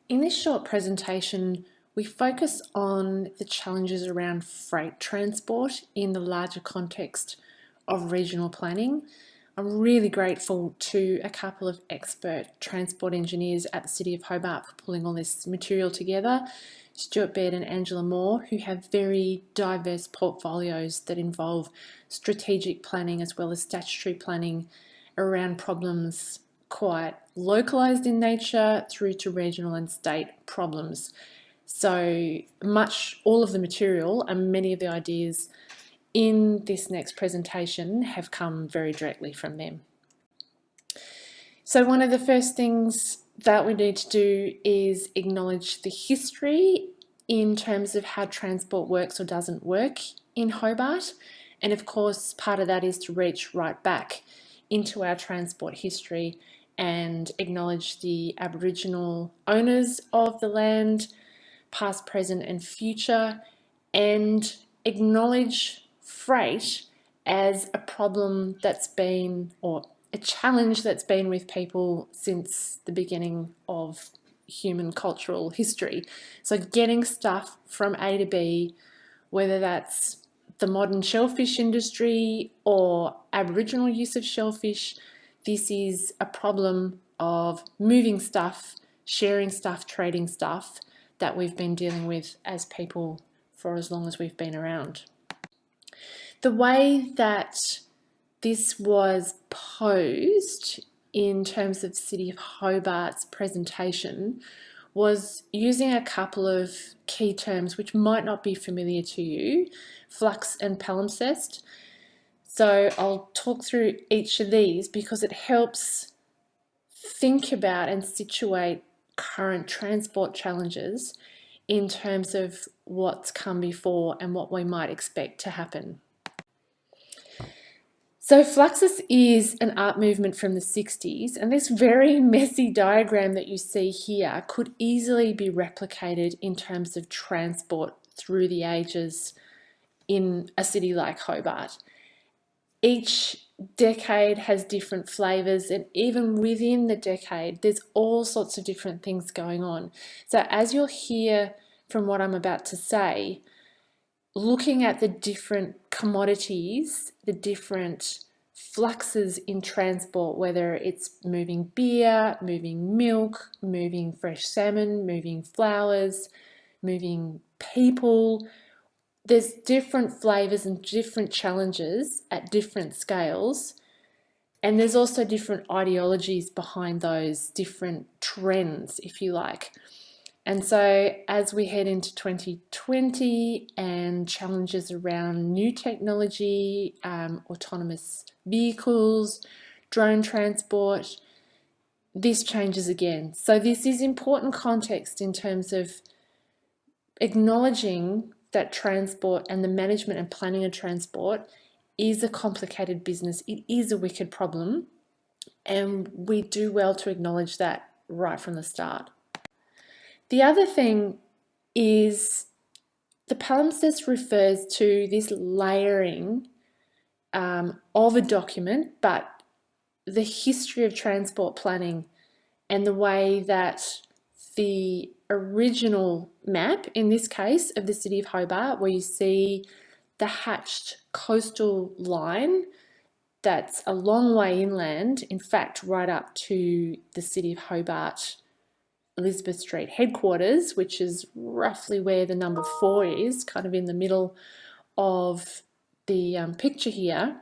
In this short presentation, we focus on the challenges around freight transport in the larger context of regional planning. I'm really grateful to a couple of expert transport engineers at the City of Hobart for pulling all this material together, Stuart Baird and Angela Moore, who have very diverse portfolios that involve strategic planning as well as statutory planning around problems quite localised in nature through to regional and state problems. So much, all of the material and many of the ideas in this next presentation have come very directly from them. So one of the first things that we need to do is acknowledge the history in terms of how transport works or doesn't work in Hobart. And of course, part of that is to reach right back into our transport history and acknowledge the Aboriginal owners of the land, past, present and future, and acknowledge freight as a problem that's been, or a challenge that's been with people since the beginning of human cultural history. So getting stuff from A to B, whether that's the modern shellfish industry or Aboriginal use of shellfish, this is a problem of moving stuff, sharing stuff, trading stuff that we've been dealing with as people for as long as we've been around. The way that this was posed in terms of City of Hobart's presentation was using a couple of key terms which might not be familiar to you, flux and palimpsest. So I'll talk through each of these because it helps think about and situate current transport challenges in terms of what's come before and what we might expect to happen. So Fluxus is an art movement from the 60s, and this very messy diagram that you see here could easily be replicated in terms of transport through the ages in a city like Hobart. Each decade has different flavours, and even within the decade, there's all sorts of different things going on. So as you'll hear from what I'm about to say, looking at the different commodities, the different fluxes in transport, whether it's moving beer, moving milk, moving fresh salmon, moving flowers, moving people, there's different flavours and different challenges at different scales. And there's also different ideologies behind those different trends, if you like. And so as we head into 2020 and challenges around new technology, autonomous vehicles, drone transport, this changes again. So this is important context in terms of acknowledging that transport and the management and planning of transport is a complicated business. It is a wicked problem, and we do well to acknowledge that right from the start. The other thing is the palimpsest refers to this layering of a document, but the history of transport planning and the way that the original map, in this case of the City of Hobart, where you see the hatched coastal line that's a long way inland, in fact right up to the City of Hobart Elizabeth Street headquarters, which is roughly where the number 4 is, kind of in the middle of the picture here.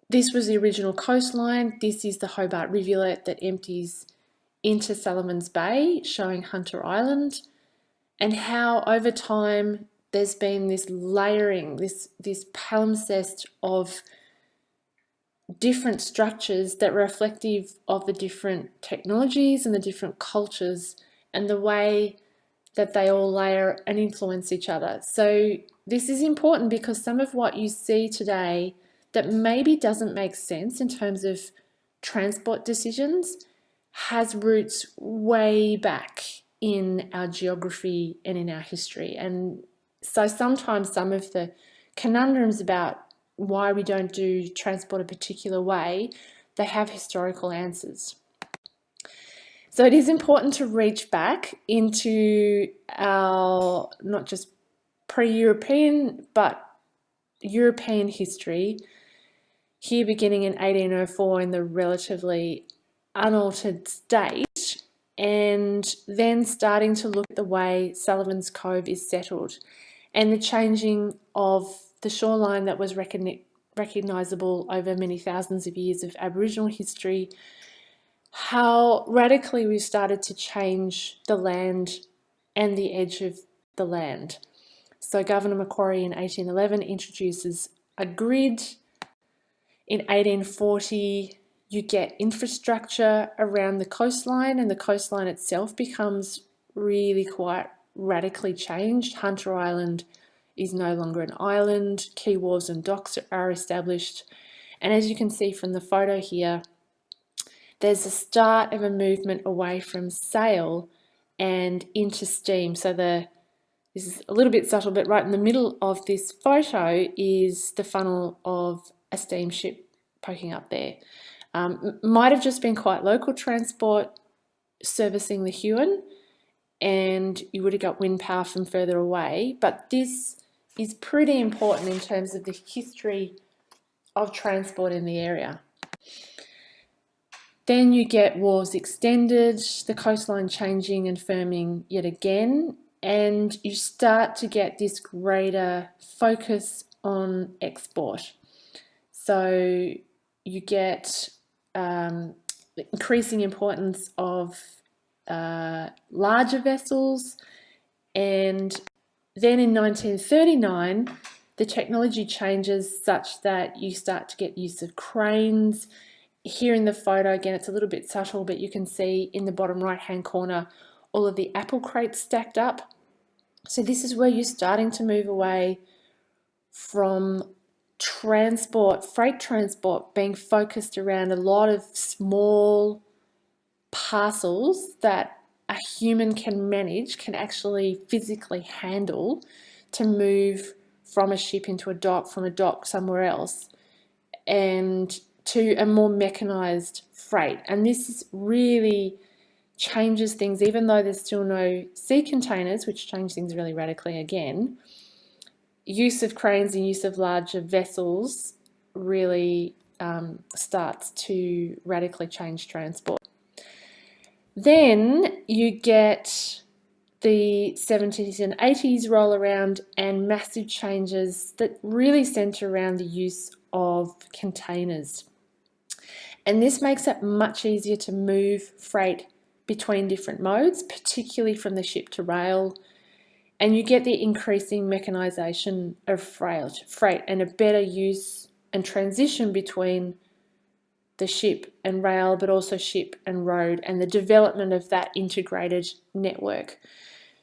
This was the original coastline. This is the Hobart rivulet that empties into Sullivan's Bay, showing Hunter Island, and how over time there's been this layering, this palimpsest of different structures that are reflective of the different technologies and the different cultures and the way that they all layer and influence each other. So this is important because some of what you see today that maybe doesn't make sense in terms of transport decisions has roots way back in our geography and in our history. And so sometimes some of the conundrums about why we don't do transport a particular way, they have historical answers. So it is important to reach back into our not just pre-European but European history, here beginning in 1804 in the relatively unaltered state, and then starting to look at the way Sullivan's Cove is settled and the changing of the shoreline that was recognisable over many thousands of years of Aboriginal history, how radically we've started to change the land and the edge of the land. So Governor Macquarie in 1811 introduces a grid. In 1840, you get infrastructure around the coastline, and the coastline itself becomes really quite radically changed. Hunter Island is no longer an island. Quay wharves and docks are established. And as you can see from the photo here, there's a start of a movement away from sail and into steam. So this is a little bit subtle, but right in the middle of this photo is the funnel of a steamship poking up there. Might have just been quite local transport servicing the Huon, and you would have got wind power from further away, but this is pretty important in terms of the history of transport in the area. Then you get wharves extended, the coastline changing and firming yet again, and you start to get this greater focus on export. So you get the increasing importance of larger vessels, and then in 1939 the technology changes such that you start to get use of cranes. Here in the photo, again, it's a little bit subtle, but you can see in the bottom right hand corner all of the apple crates stacked up. So this is where you're starting to move away from transport, freight transport, being focused around a lot of small parcels that a human can manage, can actually physically handle, to move from a ship into a dock, from a dock somewhere else, and to a more mechanized freight. And this really changes things, even though there's still no sea containers, which change things really radically again. Use of cranes and use of larger vessels really starts to radically change transport. Then you get the 70s and 80s roll around, and massive changes that really centre around the use of containers. And this makes it much easier to move freight between different modes, particularly from the ship to rail. And you get the increasing mechanisation of freight and a better use and transition between the ship and rail, but also ship and road, and the development of that integrated network.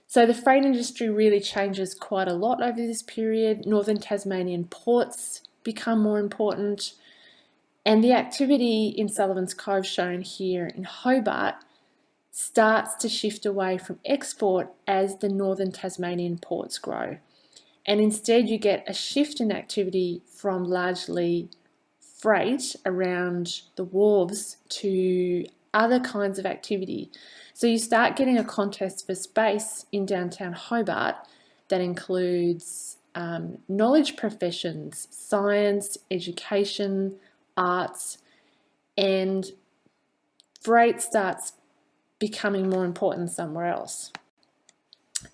So the freight industry really changes quite a lot over this period. Northern Tasmanian ports become more important, and the activity in Sullivan's Cove, shown here in Hobart, starts to shift away from export as the Northern Tasmanian ports grow. And instead you get a shift in activity from largely freight around the wharves to other kinds of activity. So you start getting a contest for space in downtown Hobart that includes knowledge professions, science, education, arts, and freight starts becoming more important somewhere else.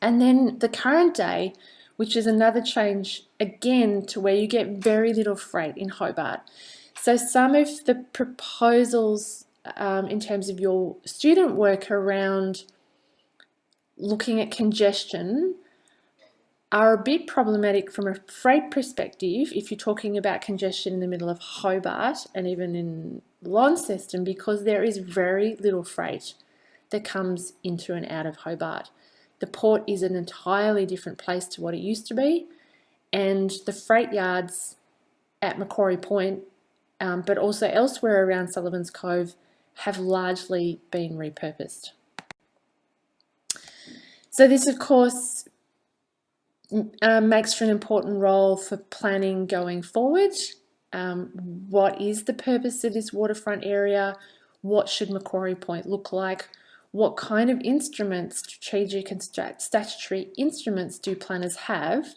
And then the current day, which is another change again to where you get very little freight in Hobart. So some of the proposals in terms of your student work around looking at congestion are a bit problematic from a freight perspective if you're talking about congestion in the middle of Hobart and even in Launceston, because there is very little freight that comes into and out of Hobart. The port is an entirely different place to what it used to be, and the freight yards at Macquarie Point, but also elsewhere around Sullivan's Cove, have largely been repurposed. So this, of course, makes for an important role for planning going forward. What is the purpose of this waterfront area? What should Macquarie Point look like? what kind of instruments, strategic and statutory instruments, do planners have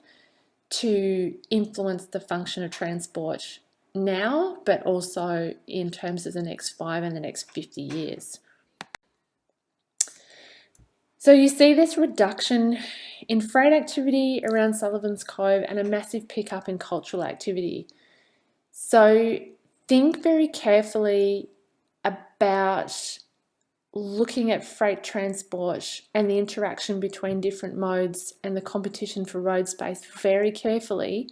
to influence the function of transport now, but also in terms of the next 5 and the next 50 years. So you see this reduction in freight activity around Sullivan's Cove and a massive pickup in cultural activity. So think very carefully about looking at freight transport and the interaction between different modes and the competition for road space very carefully,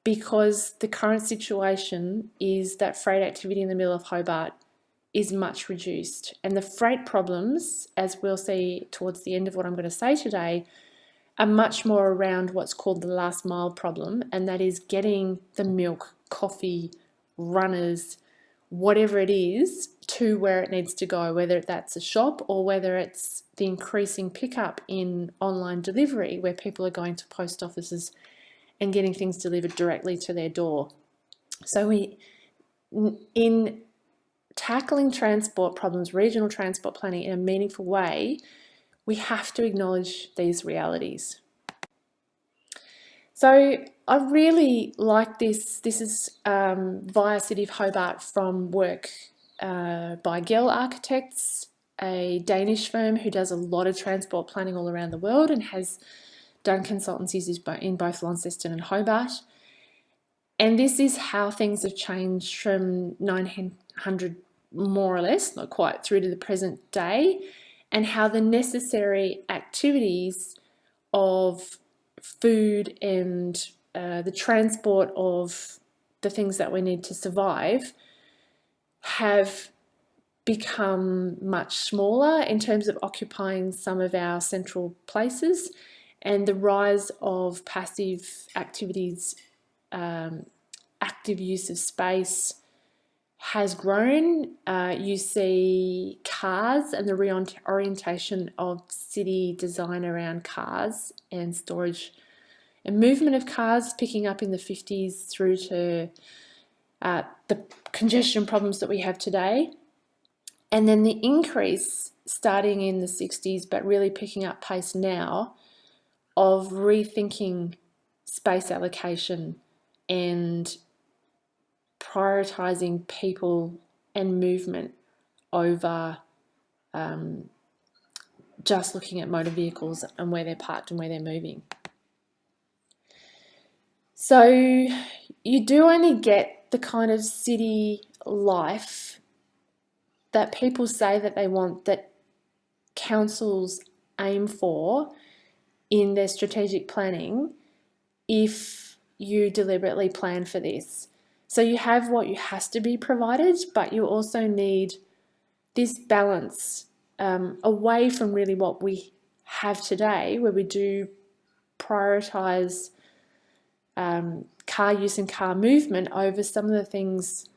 because the current situation is that freight activity in the middle of Hobart is much reduced, and the freight problems, as we'll see towards the end of what I'm going to say today, are much more around what's called the last mile problem, and that is getting the milk, coffee, runners, whatever it is, to where it needs to go, whether that's a shop or whether it's the increasing pickup in online delivery, where people are going to post offices and getting things delivered directly to their door. So in tackling transport problems, regional transport planning in a meaningful way, we have to acknowledge these realities. So I really like this. This is via City of Hobart from work by Gell Architects, a Danish firm who does a lot of transport planning all around the world and has done consultancies in both Launceston and Hobart. And this is how things have changed from 900, more or less, not quite, through to the present day, and how the necessary activities of food and the transport of the things that we need to survive have become much smaller in terms of occupying some of our central places, and the rise of passive activities, active use of space has grown. You see cars and the reorientation of city design around cars and storage and movement of cars picking up in the 50s through to the congestion problems that we have today. And then the increase starting in the 60s, but really picking up pace now, of rethinking space allocation and prioritising people and movement over just looking at motor vehicles and where they're parked and where they're moving. So you do only get the kind of city life that people say that they want, that councils aim for in their strategic planning, if you deliberately plan for this. So you have what you has to be provided, but you also need this balance away from really what we have today, where we do prioritise car use and car movement over some of the things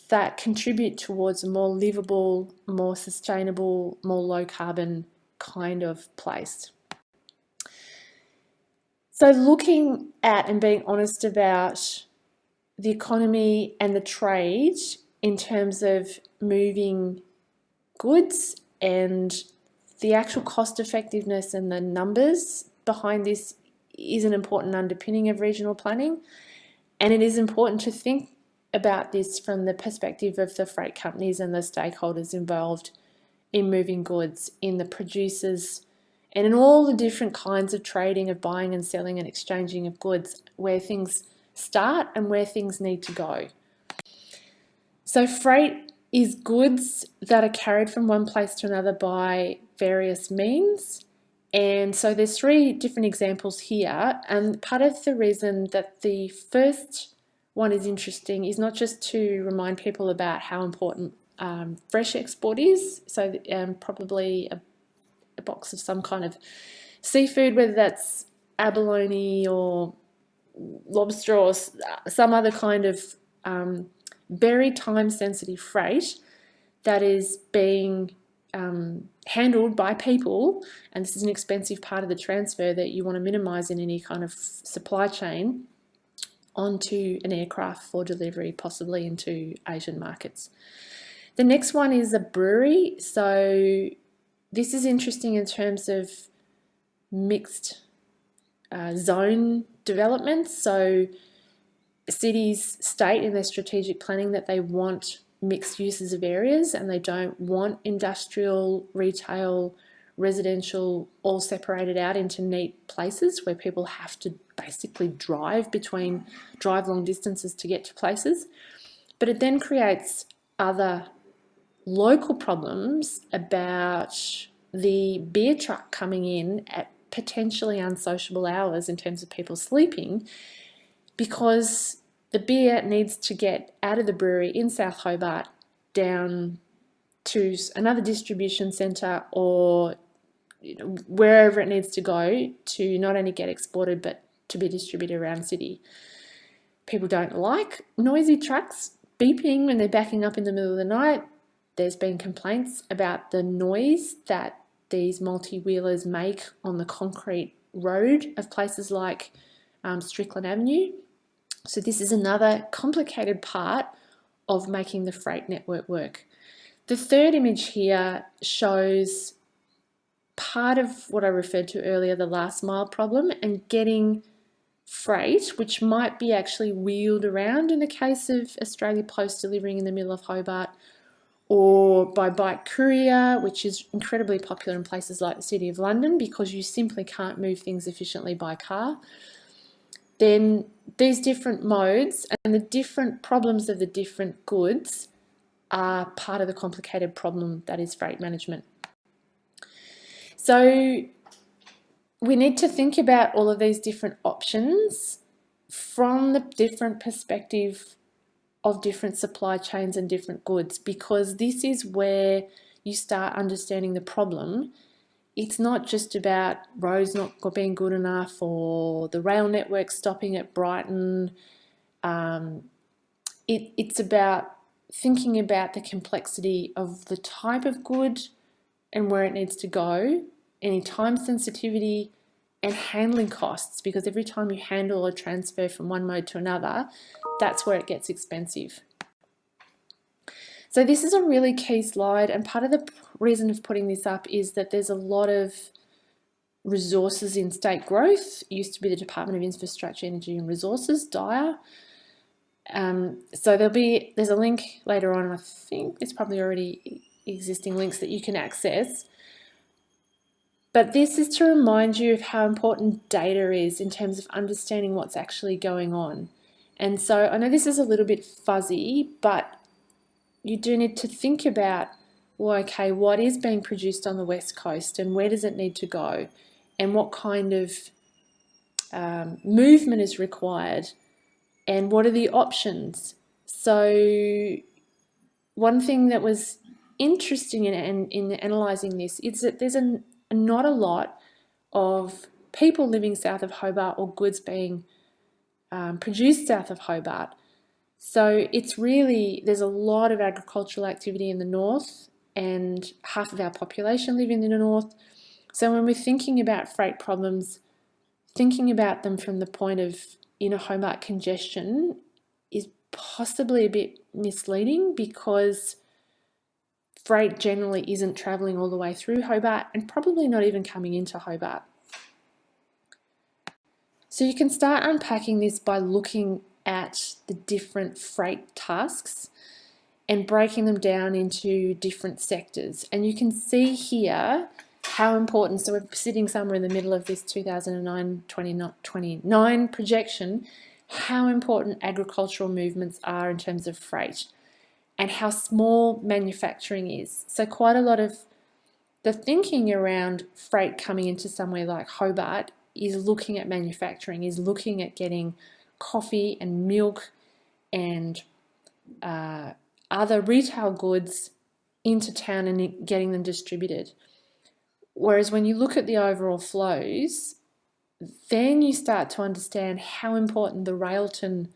that contribute towards a more livable, more sustainable, more low carbon kind of place. So looking at and being honest about the economy and the trade in terms of moving goods and the actual cost effectiveness and the numbers behind this is an important underpinning of regional planning. And it is important to think about this from the perspective of the freight companies and the stakeholders involved in moving goods, in the producers, and in all the different kinds of trading, of buying and selling and exchanging of goods, where things start and where things need to go. So freight is goods that are carried from one place to another by various means. And so there's 3 different examples here. And part of the reason that the first one is interesting is not just to remind people about how important fresh export is. So probably a box of some kind of seafood, whether that's abalone or lobster or some other kind of very time-sensitive freight that is being handled by people, and this is an expensive part of the transfer that you want to minimise in any kind of supply chain, onto an aircraft for delivery, possibly into Asian markets. The next one is a brewery. So this is interesting in terms of mixed zone development. So cities state in their strategic planning that they want mixed uses of areas and they don't want industrial, retail, residential all separated out into neat places where people have to basically drive long distances to get to places. But it then creates other local problems about the beer truck coming in at potentially unsociable hours in terms of people sleeping, because the beer needs to get out of the brewery in South Hobart down to another distribution centre or wherever it needs to go to not only get exported but to be distributed around the city. People don't like noisy trucks beeping when they're backing up in the middle of the night. There's been complaints about the noise that these multi-wheelers make on the concrete road of places like Strickland Avenue. So this is another complicated part of making the freight network work. The third image here shows part of what I referred to earlier, the last mile problem, and getting freight, which might be actually wheeled around in the case of Australia Post delivering in the middle of Hobart, or by bike courier, which is incredibly popular in places like the City of London because you simply can't move things efficiently by car. Then these different modes and the different problems of the different goods are part of the complicated problem that is freight management. So we need to think about all of these different options from the different perspective of different supply chains and different goods, because this is where you start understanding the problem. It's not just about roads not being good enough or the rail network stopping at Brighton. It's about thinking about the complexity of the type of good and where it needs to go, any time sensitivity, and handling costs, because every time you handle a transfer from one mode to another, that's where it gets expensive. So this is a really key slide, and part of the reason of putting this up is that there's a lot of resources in state growth. It used to be the Department of Infrastructure, Energy and Resources, DIRE. So there's a link later on, and I think it's probably already existing links that you can access. But this is to remind you of how important data is in terms of understanding what's actually going on. And so I know this is a little bit fuzzy, but you do need to think about, well, okay, what is being produced on the West Coast and where does it need to go? And what kind of movement is required? And what are the options? So one thing that was interesting in analysing this is that there's not a lot of people living south of Hobart or goods being produced south of Hobart. So it's really, there's a lot of agricultural activity in the north and half of our population live in the north. So when we're thinking about freight problems, thinking about them from the point of inner Hobart congestion is possibly a bit misleading, because freight generally isn't travelling all the way through Hobart and probably not even coming into Hobart. So you can start unpacking this by looking at the different freight tasks and breaking them down into different sectors. And you can see here how important, so we're sitting somewhere in the middle of this 2029 projection, how important agricultural movements are in terms of freight and how small manufacturing is. So quite a lot of the thinking around freight coming into somewhere like Hobart is looking at manufacturing, is looking at getting coffee and milk and other retail goods into town and getting them distributed. Whereas when you look at the overall flows, then you start to understand how important the Railton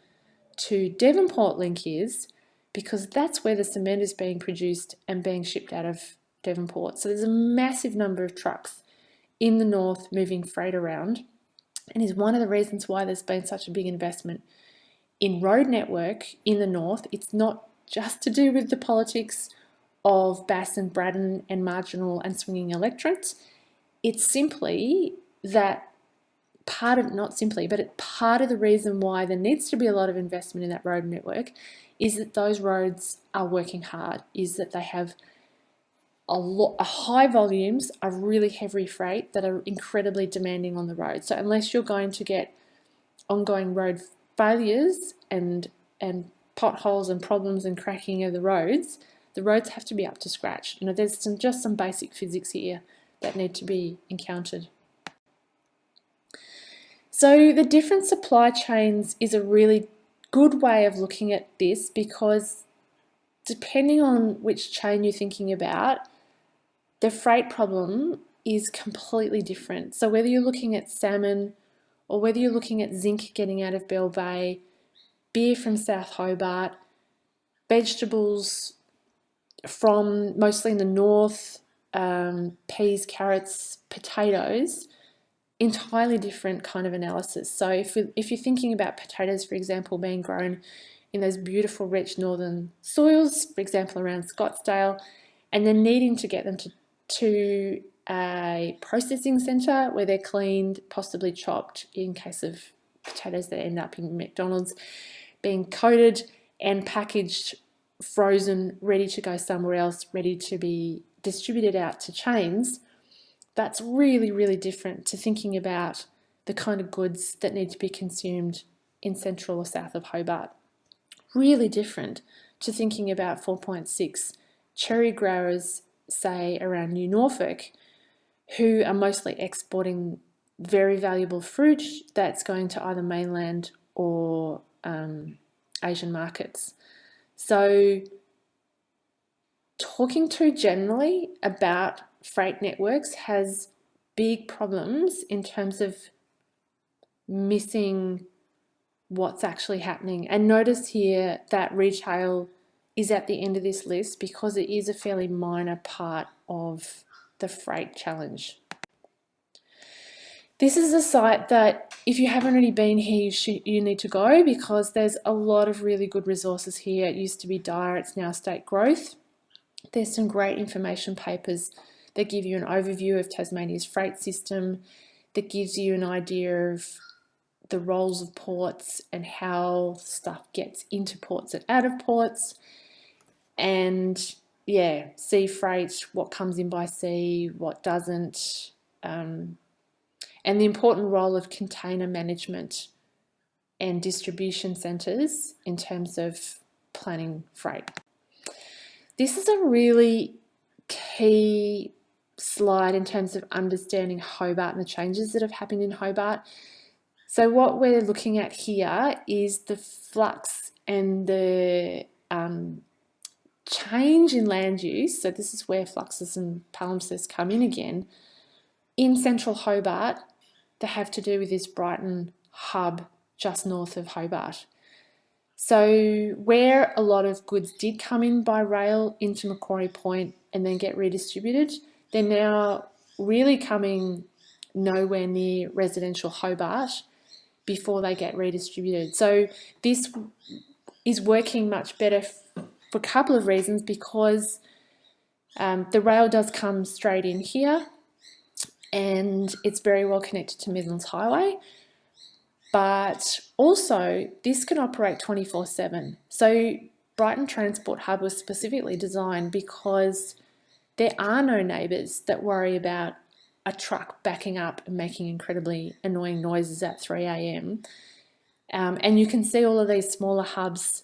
to Devonport link is, because that's where the cement is being produced and being shipped out of Devonport. So there's a massive number of trucks in the north moving freight around, and is one of the reasons why there's been such a big investment in road network in the north. It's not just to do with the politics of Bass and Braddon and marginal and swinging electorates. It's simply that part of the reason why there needs to be a lot of investment in that road network is that those roads are working hard, is that they have high volumes of really heavy freight that are incredibly demanding on the road. So unless you're going to get ongoing road failures and potholes and problems and cracking of the roads have to be up to scratch. There's just some basic physics here that need to be encountered. So the different supply chains is a really good way of looking at this, because depending on which chain you're thinking about, the freight problem is completely different. So whether you're looking at salmon or whether you're looking at zinc getting out of Bell Bay, beer from South Hobart, vegetables from mostly in the north, peas, carrots, potatoes, entirely different kind of analysis. So if you're thinking about potatoes, for example, being grown in those beautiful, rich northern soils, for example, around Scottsdale, and then needing to get them to a processing centre where they're cleaned, possibly chopped, in case of potatoes that end up in McDonald's, being coated and packaged, frozen, ready to go somewhere else, ready to be distributed out to chains. That's really, really different to thinking about the kind of goods that need to be consumed in central or south of Hobart. Really different to thinking about 4.6 cherry growers, say, around New Norfolk, who are mostly exporting very valuable fruit that's going to either mainland or Asian markets. So talking too generally about freight networks has big problems in terms of missing what's actually happening. And notice here that retail is at the end of this list because it is a fairly minor part of the freight challenge. This is a site that, if you haven't already been here, you need to go, because there's a lot of really good resources here. It used to be Dyer, it's now State Growth. There's some great information papers that give you an overview of Tasmania's freight system, that gives you an idea of the roles of ports and how stuff gets into ports and out of ports. And yeah, sea freight, what comes in by sea, what doesn't, and the important role of container management and distribution centres in terms of planning freight. This is a really key slide in terms of understanding Hobart and the changes that have happened in Hobart. So what we're looking at here is the flux and the change in land use. So this is where fluxes and palimpsests come in again in central Hobart that have to do with this Brighton hub just north of Hobart. So where a lot of goods did come in by rail into Macquarie Point and then get redistributed, they're now really coming nowhere near residential Hobart before they get redistributed. So this is working much better for a couple of reasons, because the rail does come straight in here and it's very well connected to Midlands Highway, but also this can operate 24/7. So Brighton Transport Hub was specifically designed because there are no neighbours that worry about a truck backing up and making incredibly annoying noises at 3 a.m. And you can see all of these smaller hubs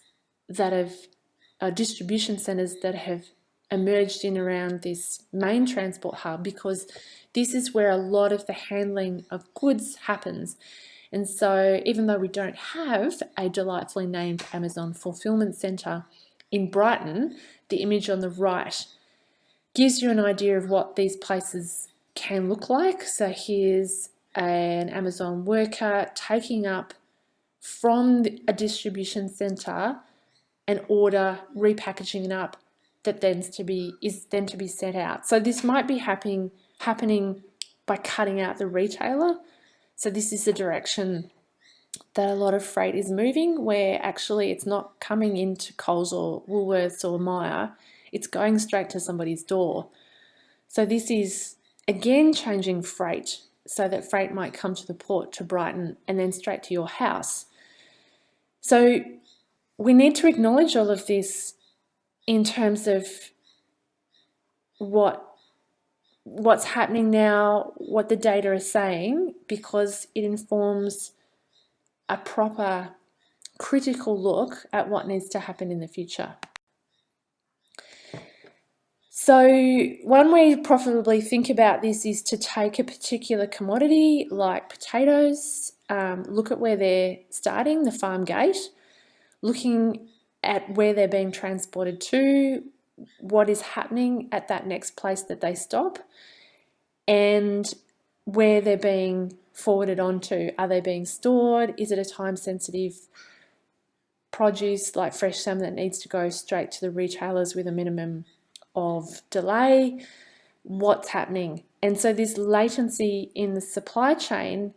that have distribution centres that have emerged in around this main transport hub, because this is where a lot of the handling of goods happens. And so even though we don't have a delightfully named Amazon fulfillment centre in Brighton, the image on the right gives you an idea of what these places can look like. So here's an Amazon worker taking up from a distribution centre an order, repackaging it up, that is then to be sent out. So this might be happening by cutting out the retailer. So this is the direction that a lot of freight is moving, where actually it's not coming into Coles or Woolworths or Myer, It's going straight to somebody's door. So this is again changing freight so that freight might come to the port to Brighton and then straight to your house. So we need to acknowledge all of this in terms of what's happening now, what the data is saying, because it informs a proper critical look at what needs to happen in the future. So one way to profitably think about this is to take a particular commodity like potatoes, look at where they're starting, the farm gate, looking at where they're being transported to, what is happening at that next place that they stop, and where they're being forwarded onto. Are they being stored? Is it a time-sensitive produce like fresh salmon that needs to go straight to the retailers with a minimum of delay? What's happening? And so this latency in the supply chain,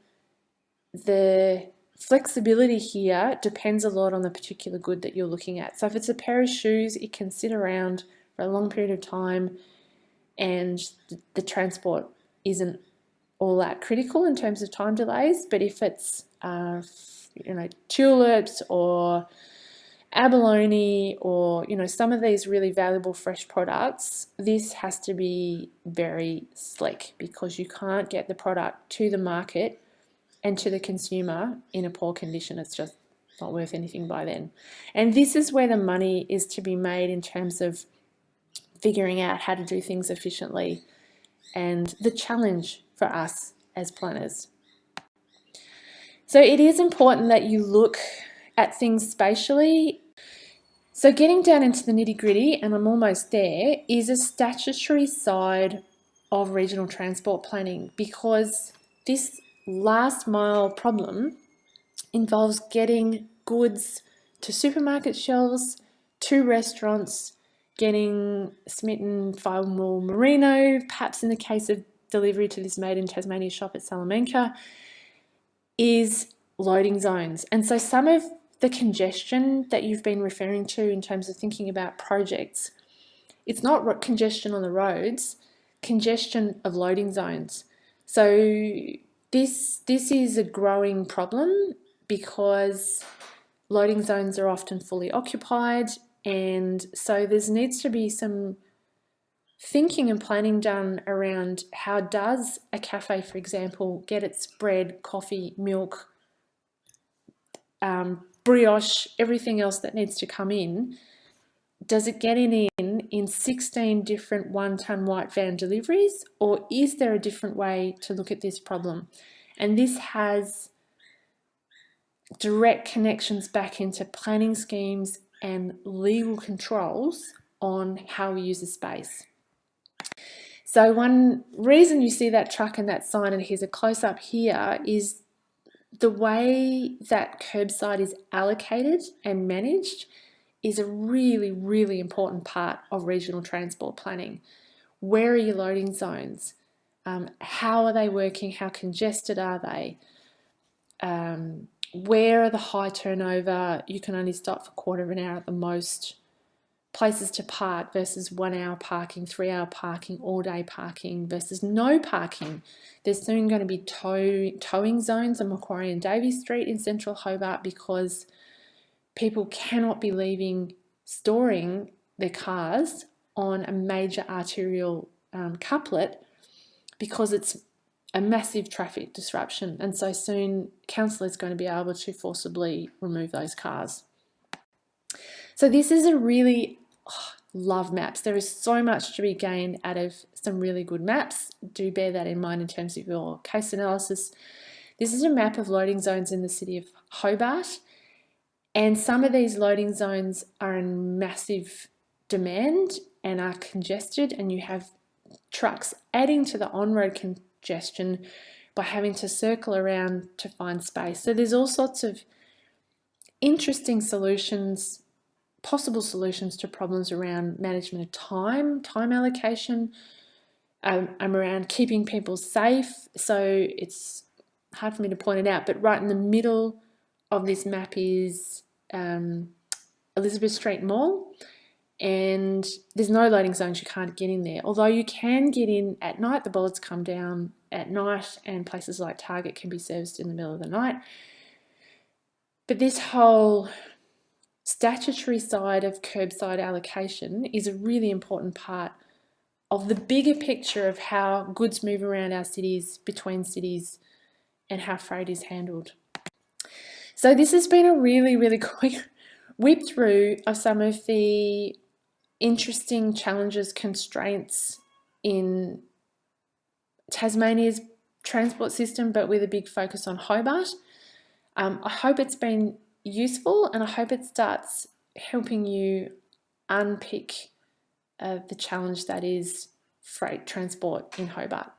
the flexibility here depends a lot on the particular good that you're looking at. So if it's a pair of shoes, it can sit around for a long period of time and the transport isn't all that critical in terms of time delays. But if it's tulips or abalone or some of these really valuable fresh products, this has to be very slick, because you can't get the product to the market and to the consumer in a poor condition. It's just not worth anything by then. And this is where the money is to be made in terms of figuring out how to do things efficiently, and the challenge for us as planners. So it is important that you look at things spatially. So getting down into the nitty-gritty, and I'm almost there, is a statutory side of regional transport planning, because this last mile problem involves getting goods to supermarket shelves, to restaurants, getting smitten farmable merino, perhaps in the case of delivery to this Made in Tasmania shop at Salamanca, is loading zones. And so some of the congestion that you've been referring to in terms of thinking about projects, it's not congestion on the roads, congestion of loading zones. So this is a growing problem, because loading zones are often fully occupied, and so there needs to be some thinking and planning done around how does a cafe, for example, get its bread, coffee, milk, brioche, everything else that needs to come in. Does it get in 16 different one-ton white van deliveries, or is there a different way to look at this problem? And this has direct connections back into planning schemes and legal controls on how we use the space. So one reason you see that truck and that sign, and here's a close-up here, is the way that curbside is allocated and managed is a really, really important part of regional transport planning. Where are your loading zones? How are they working? How congested are they? Where are the high turnover, you can only stop for a quarter of an hour at the most, places to park versus 1 hour parking, 3 hour parking, all day parking versus no parking? There's soon going to be towing zones on Macquarie and Davies Street in central Hobart, because people cannot be storing their cars on a major arterial couplet, because it's a massive traffic disruption. And so soon council is going to be able to forcibly remove those cars. So this is a really love maps. There is so much to be gained out of some really good maps. Do bear that in mind in terms of your case analysis. This is a map of loading zones in the city of Hobart, and some of these loading zones are in massive demand and are congested, and you have trucks adding to the on-road congestion by having to circle around to find space. So there's all sorts of interesting solutions, possible solutions to problems around management of time allocation, around keeping people safe. So it's hard for me to point it out, but right in the middle of this map is Elizabeth Street Mall, and there's no loading zones, you can't get in there. Although you can get in at night, the bullets come down at night, and places like Target can be serviced in the middle of the night. But this whole statutory side of curbside allocation is a really important part of the bigger picture of how goods move around our cities, between cities, and how freight is handled. So this has been a really quick whip through of some of the interesting challenges, constraints in Tasmania's transport system, but with a big focus on Hobart. I hope it's been useful, and I hope it starts helping you unpick the challenge that is freight transport in Hobart.